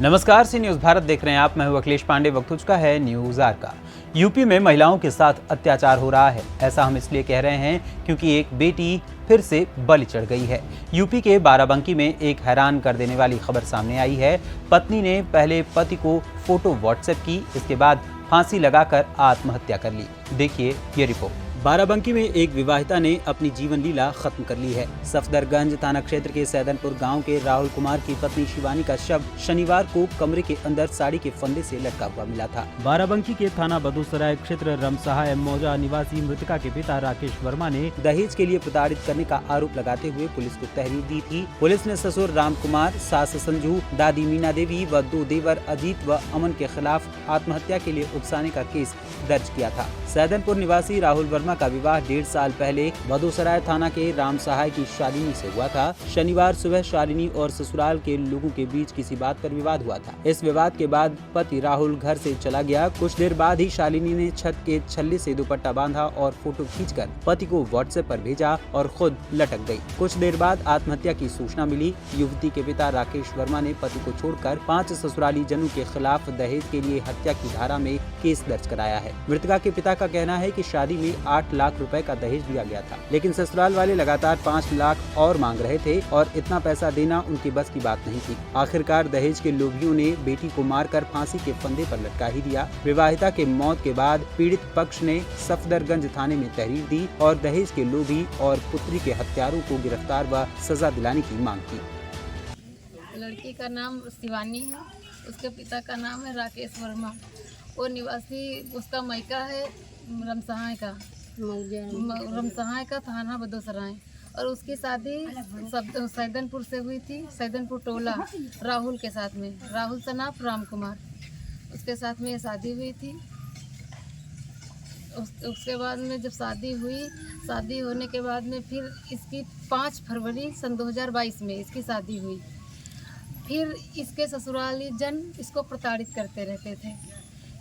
नमस्कार, सी न्यूज भारत देख रहे हैं आप। मैं हूं अखिलेश पांडे। वक्त हो चुका है न्यूज आर का। यूपी में महिलाओं के साथ अत्याचार हो रहा है। ऐसा हम इसलिए कह रहे हैं क्योंकि एक बेटी फिर से बलि चढ़ गई है। यूपी के बाराबंकी में एक हैरान कर देने वाली खबर सामने आई है। पत्नी ने पहले पति को फोटो व्हाट्सएप की, इसके बाद फांसी लगाकर आत्महत्या कर ली। देखिए ये रिपोर्ट। बाराबंकी में एक विवाहिता ने अपनी जीवन लीला खत्म कर ली है। सफदरगंज थाना क्षेत्र के सैदनपुर गांव के राहुल कुमार की पत्नी शिवानी का शव शनिवार को कमरे के अंदर साड़ी के फंदे से लटका हुआ मिला था। बाराबंकी के थाना बदूसराय क्षेत्र रमसहा मौजा निवासी मृतका के पिता राकेश वर्मा ने दहेज के लिए प्रताड़ित करने का आरोप लगाते हुए पुलिस को तहरीर दी थी। पुलिस ने ससुर राम कुमार, सास संजू, दादी मीना देवी व 2 देवर अजीत व अमन के खिलाफ आत्महत्या के लिए उकसाने का केस दर्ज किया था। सैदनपुर निवासी राहुल वर्मा का विवाह 1.5 साल पहले बदूसराय थाना के राम सहाय की शालिनी से हुआ था। शनिवार सुबह शालिनी और ससुराल के लोगों के बीच किसी बात पर विवाद हुआ था। इस विवाद के बाद पति राहुल घर से चला गया। कुछ देर बाद ही शालिनी ने छत के छल्ले से दुपट्टा बांधा और फोटो खींचकर पति को व्हाट्सएप पर भेजा और खुद लटक गई। कुछ देर बाद आत्महत्या की सूचना मिली। युवती के पिता राकेश वर्मा ने पति को छोड़कर 5 ससुराली जनों के खिलाफ दहेज के लिए हत्या की धारा में केस दर्ज कराया है। मृतका के पिता का कहना है कि शादी में 8 लाख रुपए का दहेज दिया गया था, लेकिन ससुराल वाले लगातार 5 लाख और मांग रहे थे और इतना पैसा देना उनकी बस की बात नहीं थी। आखिरकार दहेज के लोभियों ने बेटी को मारकर फांसी के फंदे पर लटका ही दिया। विवाहिता के मौत के बाद पीड़ित पक्ष ने सफदरगंज थाने में तहरीर दी और दहेज के लोभी और पुत्री के हत्यारों को गिरफ्तार व सजा दिलाने की मांग की। लड़की का नाम शिवानी है, उसके पिता का नाम है राकेश वर्मा। वो निवासी, उसका मायका है रमसहाय का थाना बदूसराय, और उसकी शादी सैदनपुर से हुई थी। सैदनपुर टोला राहुल के साथ में, राहुल सनाफ राम कुमार, उसके साथ में ये शादी हुई थी। उसके बाद में जब शादी हुई, शादी होने के बाद में फिर इसकी 5 फरवरी सन 2022 में इसकी शादी हुई। फिर इसके ससुराली जन इसको प्रताड़ित करते रहते थे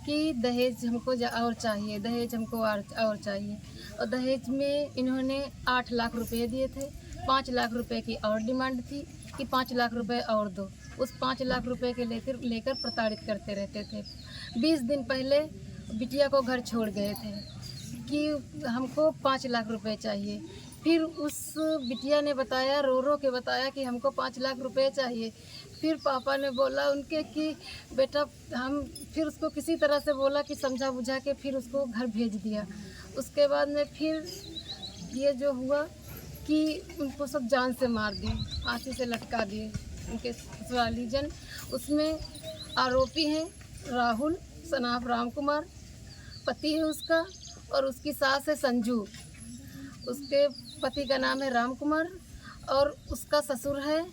कि दहेज हमको और चाहिए, दहेज हमको और चाहिए। और दहेज में इन्होंने 8 लाख रुपए दिए थे। 5 लाख रुपए की और डिमांड थी कि 5 लाख रुपए और दो। उस 5 लाख रुपए के लेकर प्रताड़ित करते रहते थे। 20 दिन पहले बिटिया को घर छोड़ गए थे कि हमको 5 लाख रुपए चाहिए। फिर उस बिटिया ने बताया, रो रो के बताया कि हमको 5 लाख रुपए चाहिए। फिर पापा ने बोला उनके कि बेटा हम, फिर उसको किसी तरह से बोला कि समझा बुझा के फिर उसको घर भेज दिया। उसके बाद में फिर ये जो हुआ कि उनको सब जान से मार दिए, फांसी से लटका दिए उनके ससुराली जन। उसमें आरोपी हैं राहुल सनाफ राम कुमार, पति है उसका, और उसकी सास है संजू। उसके पति का नाम है राम कुमार और उसका ससुर है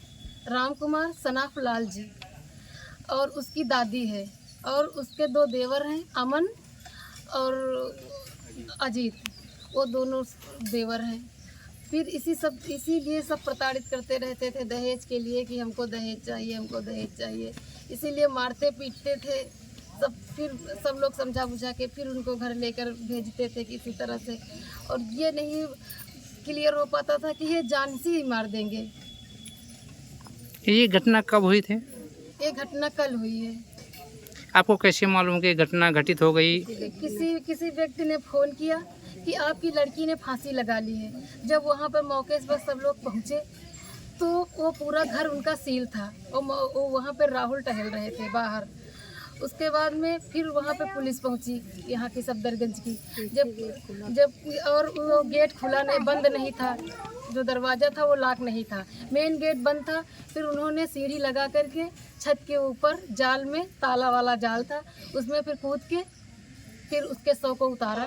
राम कुमार सनाफ लाल जी, और उसकी दादी है, और उसके 2 देवर हैं अमन और अजीत, वो दोनों देवर हैं। फिर इसीलिए सब प्रताड़ित करते रहते थे दहेज के लिए कि हमको दहेज चाहिए, हमको दहेज चाहिए। इसीलिए मारते पीटते थे सब। फिर सब लोग समझा बुझा के फिर उनको घर लेकर भेजते थे किसी तरह से, और ये नहीं क्लियर हो पाता था कि ये जान से ही मार देंगे। ये घटना कब हुई थी? ये घटना कल हुई है। आपको कैसे मालूम कि घटना घटित हो गई? किसी व्यक्ति ने फ़ोन किया कि आपकी लड़की ने फांसी लगा ली है। जब वहाँ पर मौके पर सब लोग पहुँचे तो वो पूरा घर उनका सील था। वो वहाँ पर राहुल टहल रहे थे बाहर। उसके बाद में फिर वहाँ पे पुलिस पहुँची, यहाँ की सफदरगंज की। जब और वो गेट खुला नहीं, बंद नहीं था, जो दरवाज़ा था वो लॉक नहीं था, मेन गेट बंद था। फिर उन्होंने सीढ़ी लगा करके छत के ऊपर जाल में, ताला वाला जाल था, उसमें फिर कूद के फिर उसके शव को उतारा,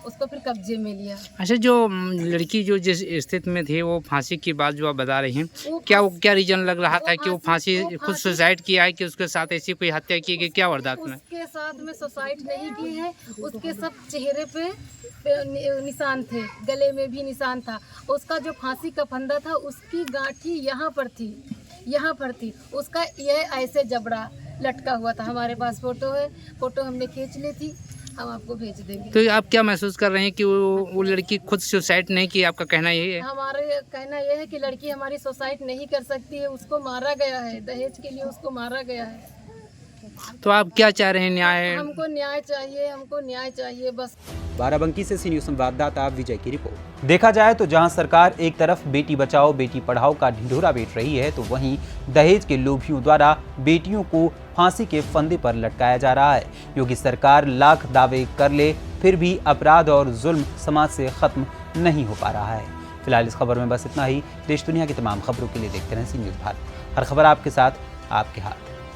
उसको फिर कब्जे में लिया। अच्छा, जो लड़की जो जिस स्थिति में थी वो फांसी की बात जो आप बता रही हैं, क्या रीजन लग रहा था कि वो फांसी खुद सुसाइड किया है कि उसके साथ ऐसी कोई हत्या की गई? क्या वारदात में? उसके साथ में सुसाइड नहीं की है। उसके सब चेहरे पे निशान थे, गले में भी निशान था। उसका जो फांसी का फंदा था उसकी गांठी यहाँ पर थी, उसका ये ऐसे जबड़ा लटका हुआ था। हमारे पास फोटो है, फोटो हमने खींच ली थी। हम आपको भेज देंगे। तो आप क्या महसूस कर रहे हैं कि वो लड़की खुद सुसाइड नहीं की? आपका कहना यही है? हमारे कहना यह है कि लड़की हमारी सुसाइड नहीं कर सकती है, उसको मारा गया है, दहेज के लिए उसको मारा गया है। तो आप क्या चाह रहे हैं? न्याय? हमको न्याय चाहिए, हमको न्याय चाहिए बस। बाराबंकी से सी न्यूज़ संवाददाता विजय की रिपोर्ट। देखा जाए तो जहां सरकार एक तरफ बेटी बचाओ बेटी पढ़ाओ का ढिंढोरा पीट रही है, तो वहीं दहेज के लोभियों द्वारा बेटियों को फांसी के फंदे पर लटकाया जा रहा है। योगी सरकार लाख दावे कर ले, फिर भी अपराध और जुल्म समाज से खत्म नहीं हो पा रहा है। फिलहाल इस खबर में बस इतना ही। देश दुनिया की तमाम खबरों के लिए देखते रहें सी न्यूज़ भारत। हर खबर आपके साथ, आपके हाथ।